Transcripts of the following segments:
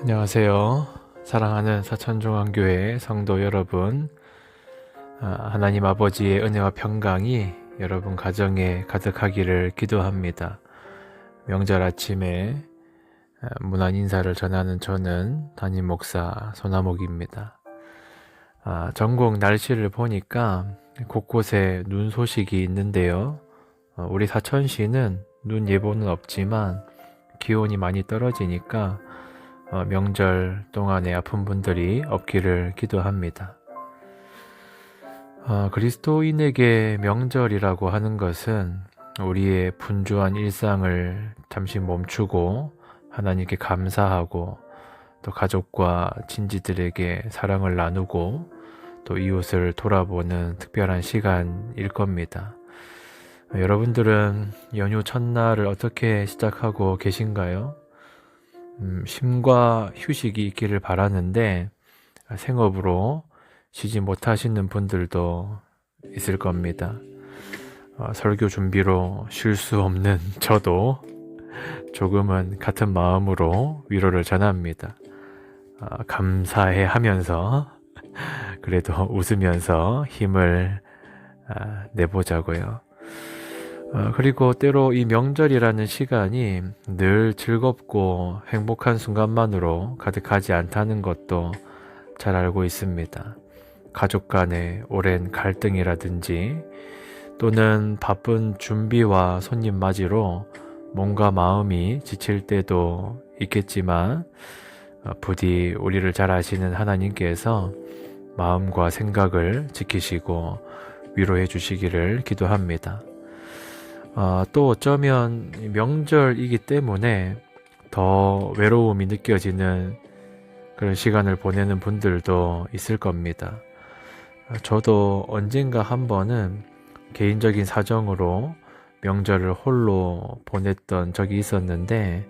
안녕하세요. 사랑하는 사천중앙교회 성도 여러분, 하나님 아버지의 은혜와 평강이 여러분 가정에 가득하기를 기도합니다. 명절 아침에 문안 인사를 전하는 저는 담임 목사 손아목입니다. 전국 날씨를 보니까 곳곳에 눈 소식이 있는데요. 우리 사천시는 눈 예보는 없지만 기온이 많이 떨어지니까 명절 동안에 아픈 분들이 없기를 기도합니다. 그리스도인에게 명절이라고 하는 것은 우리의 분주한 일상을 잠시 멈추고 하나님께 감사하고 또 가족과 친지들에게 사랑을 나누고 또 이웃을 돌아보는 특별한 시간일 겁니다. 여러분들은 연휴 첫날을 어떻게 시작하고 계신가요? 쉼과 휴식이 있기를 바라는데 생업으로 쉬지 못하시는 분들도 있을 겁니다. 설교 준비로 쉴 수 없는 저도 조금은 같은 마음으로 위로를 전합니다. 감사해 하면서 그래도 웃으면서 힘을 내보자고요. 그리고 때로 이 명절이라는 시간이 늘 즐겁고 행복한 순간만으로 가득하지 않다는 것도 잘 알고 있습니다. 가족 간의 오랜 갈등이라든지 또는 바쁜 준비와 손님 맞이로 몸과 마음이 지칠 때도 있겠지만 부디 우리를 잘 아시는 하나님께서 마음과 생각을 지키시고 위로해 주시기를 기도합니다. 또 어쩌면 명절이기 때문에 더 외로움이 느껴지는 그런 시간을 보내는 분들도 있을 겁니다. 저도 언젠가 한 번은 개인적인 사정으로 명절을 홀로 보냈던 적이 있었는데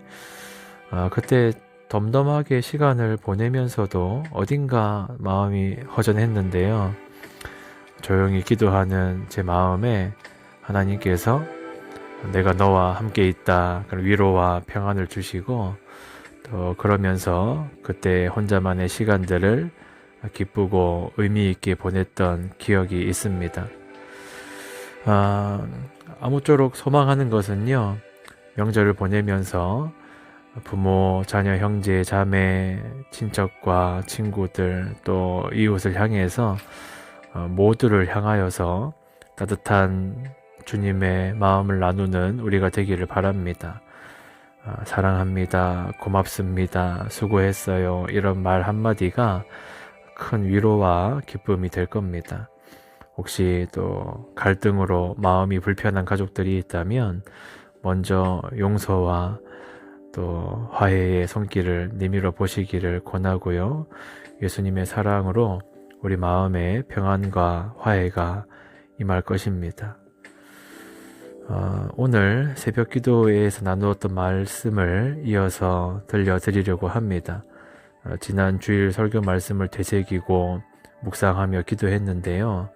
그때 덤덤하게 시간을 보내면서도 어딘가 마음이 허전했는데요. 조용히 기도하는 제 마음에 하나님께서 내가 너와 함께 있다 그런 위로와 평안을 주시고 또 그러면서 그때 혼자만의 시간들을 기쁘고 의미 있게 보냈던 기억이 있습니다. 아무쪼록 소망하는 것은요, 명절을 보내면서 부모, 자녀, 형제, 자매, 친척과 친구들 또 이웃을 향해서 모두를 향하여서 따뜻한 주님의 마음을 나누는 우리가 되기를 바랍니다. 사랑합니다. 고맙습니다. 수고했어요. 이런 말 한마디가 큰 위로와 기쁨이 될 겁니다. 혹시 또 갈등으로 마음이 불편한 가족들이 있다면 먼저 용서와 또 화해의 손길을 내밀어 보시기를 권하고요. 예수님의 사랑으로 우리 마음에 평안과 화해가 임할 것입니다. 오늘 새벽 기도회에서 나누었던 말씀을 이어서 들려드리려고 합니다. 지난 주일 설교 말씀을 되새기고 묵상하며 기도했는데요.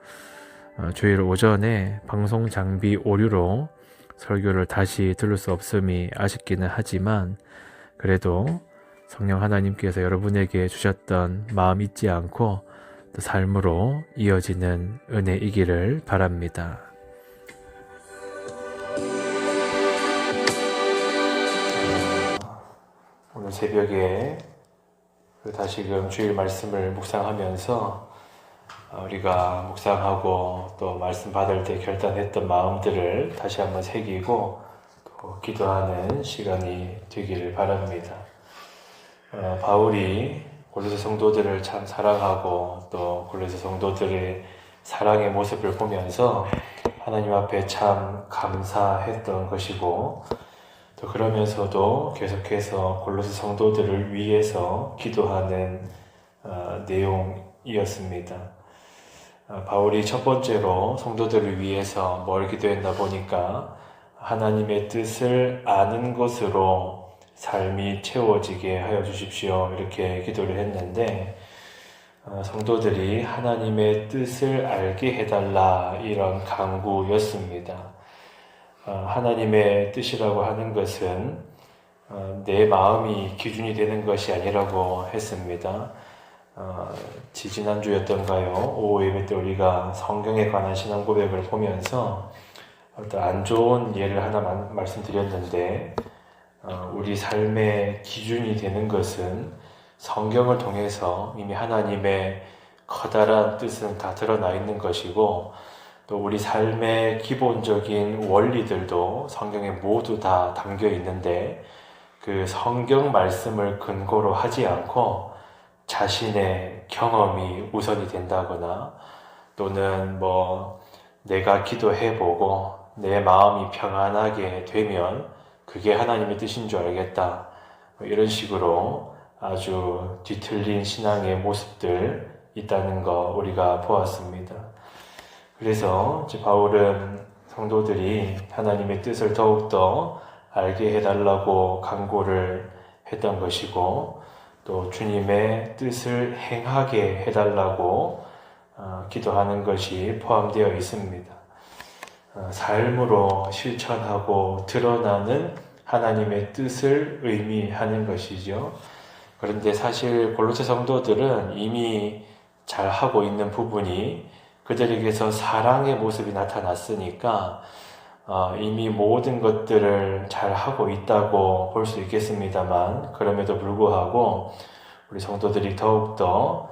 주일 오전에 방송 장비 오류로 설교를 다시 들을 수 없음이 아쉽기는 하지만 그래도 성령 하나님께서 여러분에게 주셨던 마음 잊지 않고 또 삶으로 이어지는 은혜이기를 바랍니다. 오늘 새벽에 다시금 주일 말씀을 묵상하면서 우리가 묵상하고 또 말씀 받을 때 결단했던 마음들을 다시 한번 새기고 또 기도하는 시간이 되기를 바랍니다. 바울이 골로새 성도들을 참 사랑하고 또 골로새 성도들의 사랑의 모습을 보면서 하나님 앞에 참 감사했던 것이고 또 그러면서도 계속해서 골로새 성도들을 위해서 기도하는 내용이었습니다. 바울이 첫 번째로 성도들을 위해서 뭘 기도했나 보니까 하나님의 뜻을 아는 것으로 삶이 채워지게 하여 주십시오 이렇게 기도를 했는데 성도들이 하나님의 뜻을 알게 해달라 이런 간구였습니다. 하나님의 뜻이라고 하는 것은 내 마음이 기준이 되는 것이 아니라고 했습니다. 지지난주였던가요? 오후 예배 때 우리가 성경에 관한 신앙 고백을 보면서 어떤 안 좋은 예를 하나 말씀드렸는데, 우리 삶의 기준이 되는 것은 성경을 통해서 이미 하나님의 커다란 뜻은 다 드러나 있는 것이고, 또 우리 삶의 기본적인 원리들도 성경에 모두 다 담겨 있는데, 그 성경 말씀을 근거로 하지 않고 자신의 경험이 우선이 된다거나, 또는 내가 기도해보고 내 마음이 평안하게 되면 그게 하나님의 뜻인 줄 알겠다, 이런 식으로 아주 뒤틀린 신앙의 모습들 있다는 거 우리가 보았습니다. 그래서 바울은 성도들이 하나님의 뜻을 더욱더 알게 해달라고 간구를 했던 것이고, 또 주님의 뜻을 행하게 해달라고 기도하는 것이 포함되어 있습니다. 삶으로 실천하고 드러나는 하나님의 뜻을 의미하는 것이죠. 그런데 사실 골로새 성도들은 이미 잘 하고 있는 부분이 그들에게서 사랑의 모습이 나타났으니까 이미 모든 것들을 잘 하고 있다고 볼 수 있겠습니다만, 그럼에도 불구하고 우리 성도들이 더욱더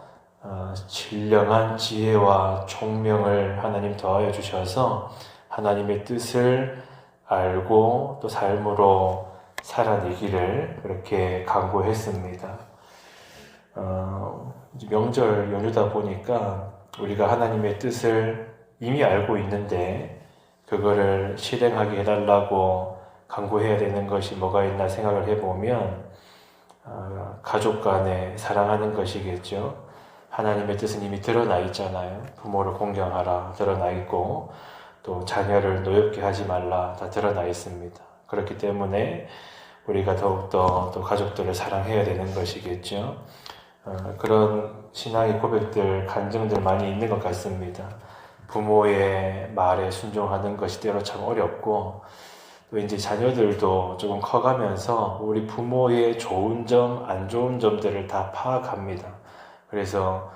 신령한 지혜와 총명을 하나님 더하여 주셔서 하나님의 뜻을 알고 또 삶으로 살아내기를 그렇게 간구했습니다. 명절 연휴다 보니까 우리가 하나님의 뜻을 이미 알고 있는데 그거를 실행하게 해달라고 간구해야 되는 것이 뭐가 있나 생각을 해보면 가족 간에 사랑하는 것이겠죠. 하나님의 뜻은 이미 드러나 있잖아요. 부모를 공경하라 드러나 있고, 또 자녀를 노엽게 하지 말라 다 드러나 있습니다. 그렇기 때문에 우리가 더욱더 또 가족들을 사랑해야 되는 것이겠죠. 그런 신앙의 고백들, 간증들 많이 있는 것 같습니다. 부모의 말에 순종하는 것이 때로 참 어렵고, 또 이제 자녀들도 조금 커가면서 우리 부모의 좋은 점, 안 좋은 점들을 다 파악합니다. 그래서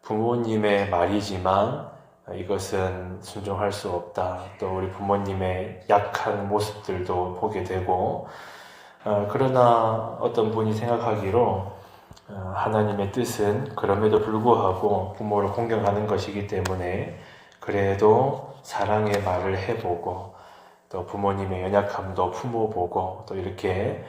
부모님의 말이지만 이것은 순종할 수 없다. 또 우리 부모님의 약한 모습들도 보게 되고, 그러나 어떤 분이 생각하기로 하나님의 뜻은 그럼에도 불구하고 부모를 공경하는 것이기 때문에 그래도 사랑의 말을 해보고, 또 부모님의 연약함도 품어보고, 또 이렇게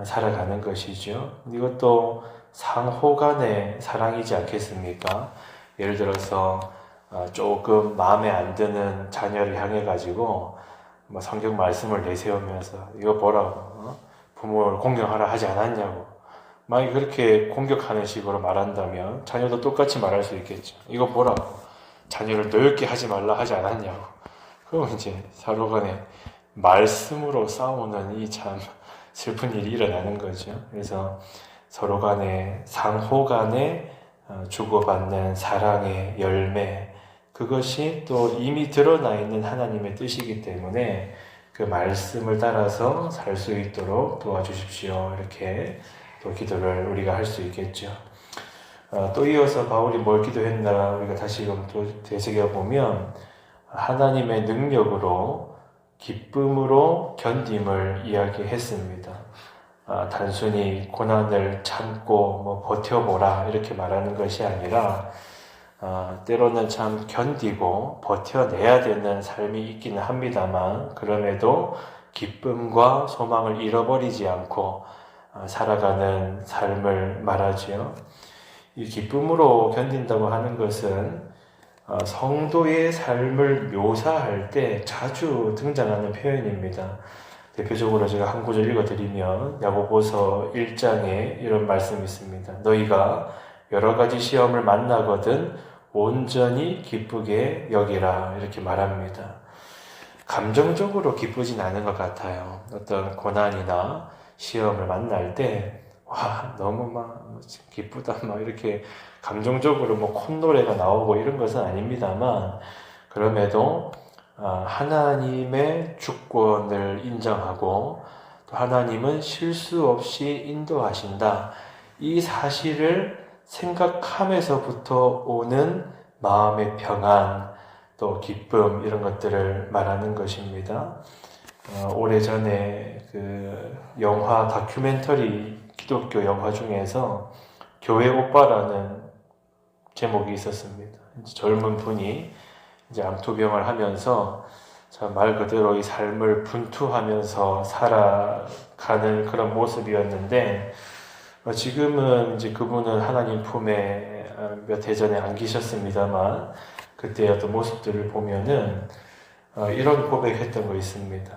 살아가는 것이죠. 이것도 상호 간의 사랑이지 않겠습니까? 예를 들어서 조금 마음에 안 드는 자녀를 향해 가지고 성경 말씀을 내세우면서 이거 보라고, 부모를 공경하라 하지 않았냐고 막 그렇게 공격하는 식으로 말한다면 자녀도 똑같이 말할 수 있겠죠. 이거 보라고, 자녀를 노엽게 하지 말라 하지 않았냐고. 그럼 이제 서로 간에 말씀으로 싸우는 이 참 슬픈 일이 일어나는 거죠. 그래서 서로 간에 상호 간에 주고받는 사랑의 열매, 그것이 또 이미 드러나 있는 하나님의 뜻이기 때문에 그 말씀을 따라서 살 수 있도록 도와주십시오. 이렇게 또 기도를 우리가 할 수 있겠죠. 또 이어서 바울이 뭘 기도했나 우리가 다시금 또 되새겨보면, 하나님의 능력으로 기쁨으로 견딤을 이야기했습니다. 단순히 고난을 참고 버텨보라 이렇게 말하는 것이 아니라, 때로는 참 견디고 버텨내야 되는 삶이 있기는 합니다만, 그럼에도 기쁨과 소망을 잃어버리지 않고 살아가는 삶을 말하지요. 이 기쁨으로 견딘다고 하는 것은 성도의 삶을 묘사할 때 자주 등장하는 표현입니다. 대표적으로 제가 한 구절 읽어드리면, 야고보서 1장에 이런 말씀이 있습니다. 너희가 여러 가지 시험을 만나거든 온전히 기쁘게 여기라, 이렇게 말합니다. 감정적으로 기쁘진 않은 것 같아요. 어떤 고난이나 시험을 만날 때 너무 기쁘다 이렇게 감정적으로 콧노래가 나오고 이런 것은 아닙니다만, 그럼에도 하나님의 주권을 인정하고 또 하나님은 실수 없이 인도하신다. 이 사실을 생각하면서부터 오는 마음의 평안, 또 기쁨, 이런 것들을 말하는 것입니다. 오래전에 그 영화 다큐멘터리 기독교 영화 중에서 교회 오빠라는 제목이 있었습니다. 젊은 분이 이제 암투병을 하면서 말 그대로 이 삶을 분투하면서 살아가는 그런 모습이었는데, 지금은 이제 그분은 하나님 품에 몇 해 전에 안 계셨습니다만, 그때 어떤 모습들을 보면은 이런 고백했던 거 있습니다.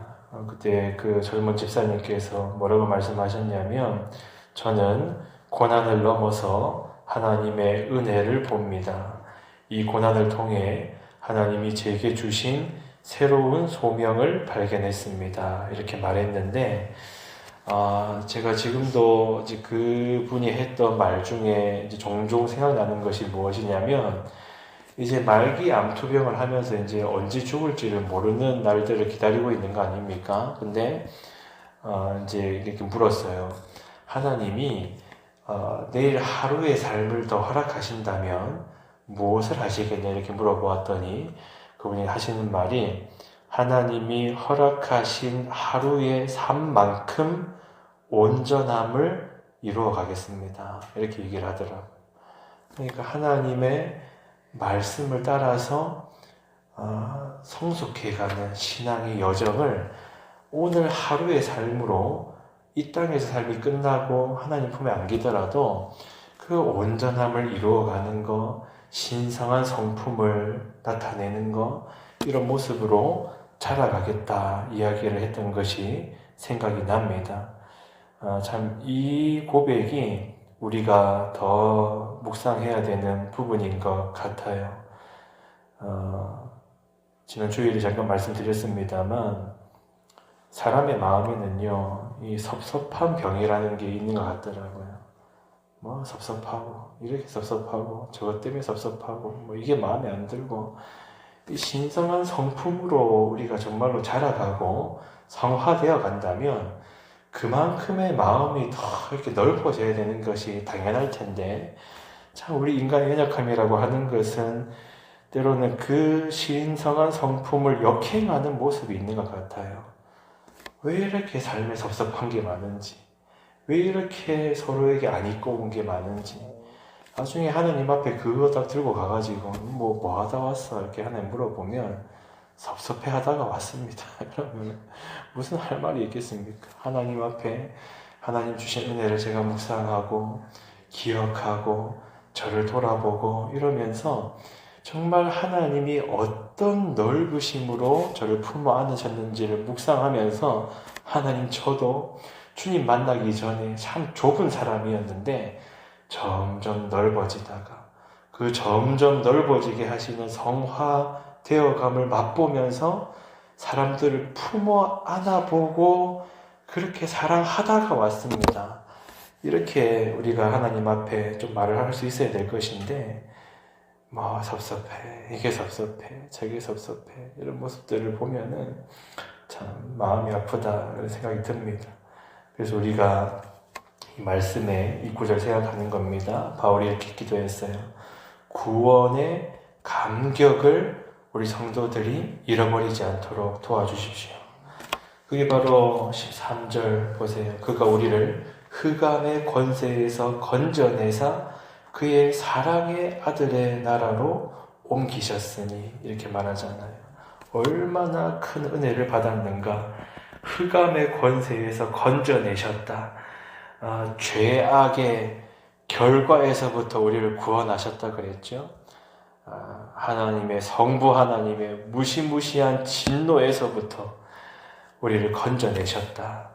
그때 그 젊은 집사님께서 뭐라고 말씀하셨냐면, 저는 고난을 넘어서 하나님의 은혜를 봅니다. 이 고난을 통해 하나님이 제게 주신 새로운 소명을 발견했습니다. 이렇게 말했는데, 제가 지금도 이제 그분이 했던 말 중에 이제 종종 생각나는 것이 무엇이냐면, 이제 말기 암투병을 하면서 이제 언제 죽을지를 모르는 날들을 기다리고 있는 거 아닙니까? 근데 이제 이렇게 물었어요. 하나님이 내일 하루의 삶을 더 허락하신다면 무엇을 하시겠냐 이렇게 물어보았더니 그분이 하시는 말이, 하나님이 허락하신 하루의 삶만큼 온전함을 이루어 가겠습니다. 이렇게 얘기를 하더라고요. 그러니까 하나님의 말씀을 따라서 성숙해가는 신앙의 여정을 오늘 하루의 삶으로, 이 땅에서 삶이 끝나고 하나님 품에 안기더라도 그 온전함을 이루어가는 거, 신성한 성품을 나타내는 거, 이런 모습으로 자라가겠다 이야기를 했던 것이 생각이 납니다. 참 이 고백이 우리가 더 묵상해야 되는 부분인 것 같아요. 지난 주일에 잠깐 말씀드렸습니다만, 사람의 마음에는요, 이 섭섭한 병이라는 게 있는 것 같더라고요. 뭐 섭섭하고, 이렇게 섭섭하고, 저것 때문에 섭섭하고, 뭐 이게 마음에 안 들고, 이 신성한 성품으로 우리가 정말로 자라가고 성화되어 간다면 그만큼의 마음이 더 이렇게 넓어져야 되는 것이 당연할 텐데, 참 우리 인간의 연약함이라고 하는 것은 때로는 그 신성한 성품을 역행하는 모습이 있는 것 같아요. 왜 이렇게 삶에 섭섭한 게 많은지, 왜 이렇게 서로에게 안 입고 온 게 많은지, 나중에 하나님 앞에 그거 딱 들고 가가지고 뭐 하다 왔어? 이렇게 하나님 물어보면 섭섭해 하다가 왔습니다. 그러면 무슨 할 말이 있겠습니까? 하나님 앞에 하나님 주신 은혜를 제가 묵상하고 기억하고 저를 돌아보고 이러면서 정말 하나님이 어떤 넓으심으로 저를 품어 안으셨는지를 묵상하면서, 하나님, 저도 주님 만나기 전에 참 좁은 사람이었는데 점점 넓어지다가 그 점점 넓어지게 하시는 성화되어감을 맛보면서 사람들을 품어 안아보고 그렇게 사랑하다가 왔습니다. 이렇게 우리가 하나님 앞에 좀 말을 할 수 있어야 될 것인데, 뭐 섭섭해, 이게 섭섭해, 저게 섭섭해, 이런 모습들을 보면은 참 마음이 아프다 이런 생각이 듭니다. 그래서 우리가 이 말씀에 이 구절 생각하는 겁니다. 바울이 이렇게 기도했어요. 구원의 감격을 우리 성도들이 잃어버리지 않도록 도와주십시오. 그게 바로 13절 보세요. 그가 우리를 흑암의 권세에서 건져내사 그의 사랑의 아들의 나라로 옮기셨으니, 이렇게 말하잖아요. 얼마나 큰 은혜를 받았는가. 흑암의 권세에서 건져내셨다. 죄악의 결과에서부터 우리를 구원하셨다 그랬죠. 하나님의 성부 하나님의 무시무시한 진노에서부터 우리를 건져내셨다.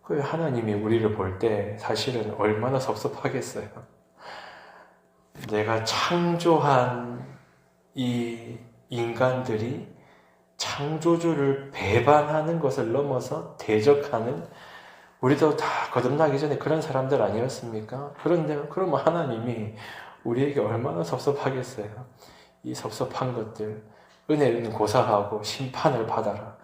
그 하나님이 우리를 볼 때 사실은 얼마나 섭섭하겠어요. 내가 창조한 이 인간들이 창조주를 배반하는 것을 넘어서 대적하는, 우리도 다 거듭나기 전에 그런 사람들 아니었습니까? 그런데 그러면 하나님이 우리에게 얼마나 섭섭하겠어요. 이 섭섭한 것들, 은혜는 고사하고 심판을 받아라.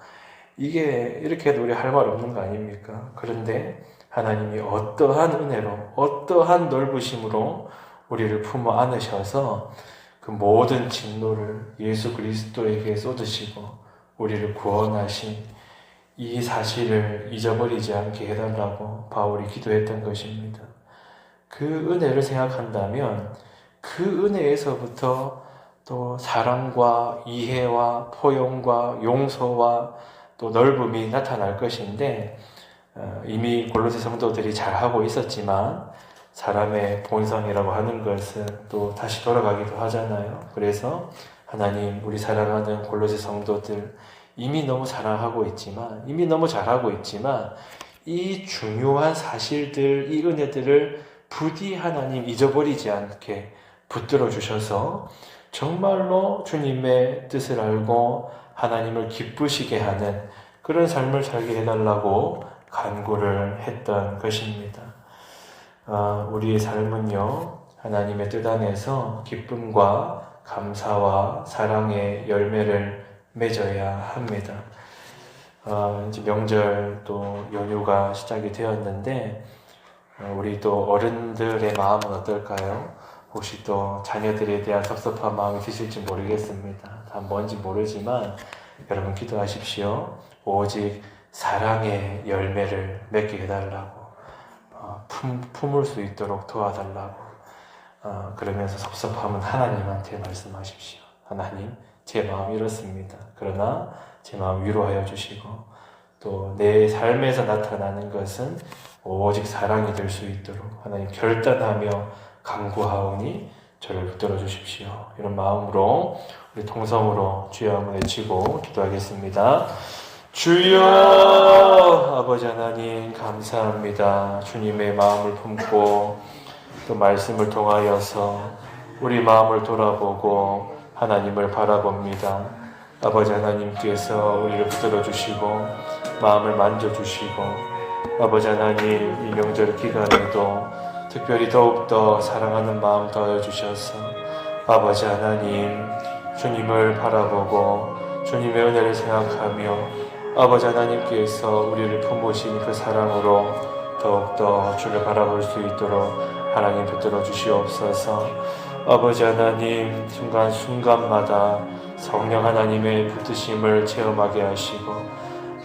이게 이렇게 해도 우리 할 말 없는 거 아닙니까? 그런데 하나님이 어떠한 은혜로, 어떠한 넓으심으로 우리를 품어 안으셔서 그 모든 진노를 예수 그리스도에게 쏟으시고 우리를 구원하신 이 사실을 잊어버리지 않게 해달라고 바울이 기도했던 것입니다. 그 은혜를 생각한다면 그 은혜에서부터 또 사랑과 이해와 포용과 용서와 또 넓음이 나타날 것인데, 이미 골로새 성도들이 잘하고 있었지만 사람의 본성이라고 하는 것은 또 다시 돌아가기도 하잖아요. 그래서 하나님, 우리 사랑하는 골로새 성도들 이미 너무 사랑하고 있지만, 이미 너무 잘하고 있지만 이 중요한 사실들, 이 은혜들을 부디 하나님 잊어버리지 않게 붙들어 주셔서 정말로 주님의 뜻을 알고 하나님을 기쁘시게 하는 그런 삶을 살게 해달라고 간구를 했던 것입니다. 우리의 삶은요, 하나님의 뜻 안에서 기쁨과 감사와 사랑의 열매를 맺어야 합니다. 이제 명절 또 연휴가 시작이 되었는데, 우리 또 어른들의 마음은 어떨까요? 혹시 또 자녀들에 대한 섭섭한 마음이 드실지 모르겠습니다. 다 뭔지 모르지만 여러분 기도하십시오. 오직 사랑의 열매를 맺게 해달라고, 품을 수 있도록 도와달라고, 그러면서 섭섭함은 하나님한테 말씀하십시오. 하나님, 제 마음이 이렇습니다. 그러나 제 마음 위로하여 주시고 또 내 삶에서 나타나는 것은 오직 사랑이 될 수 있도록 하나님 결단하며 간구하오니 저를 붙들어 주십시오. 이런 마음으로 우리 통성으로 주여 한번 외치고 기도하겠습니다. 주여, 아버지 하나님 감사합니다. 주님의 마음을 품고 또 말씀을 통하여서 우리 마음을 돌아보고 하나님을 바라봅니다. 아버지 하나님께서 우리를 붙들어 주시고 마음을 만져주시고, 아버지 하나님 이 명절 기간에도 특별히 더욱더 사랑하는 마음 더해주셔서 아버지 하나님 주님을 바라보고 주님의 은혜를 생각하며 아버지 하나님께서 우리를 품으신 그 사랑으로 더욱더 주를 바라볼 수 있도록 하나님 붙들어 주시옵소서. 아버지 하나님 순간순간마다 성령 하나님의 붙드심을 체험하게 하시고,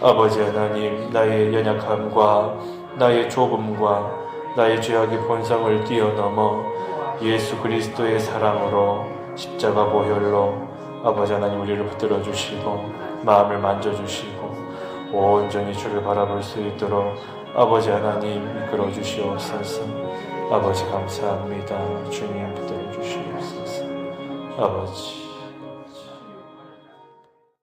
아버지 하나님 나의 연약함과 나의 좁음과 나의 죄악의 본성을 뛰어넘어 예수 그리스도의 사랑으로 십자가 보혈로 아버지 하나님 우리를 붙들어 주시고 마음을 만져주시고 온전히 주를 바라볼 수 있도록 아버지 하나님 이끌어 주시옵소서. 아버지 감사합니다. 주님 붙들어 주시옵소서. 아버지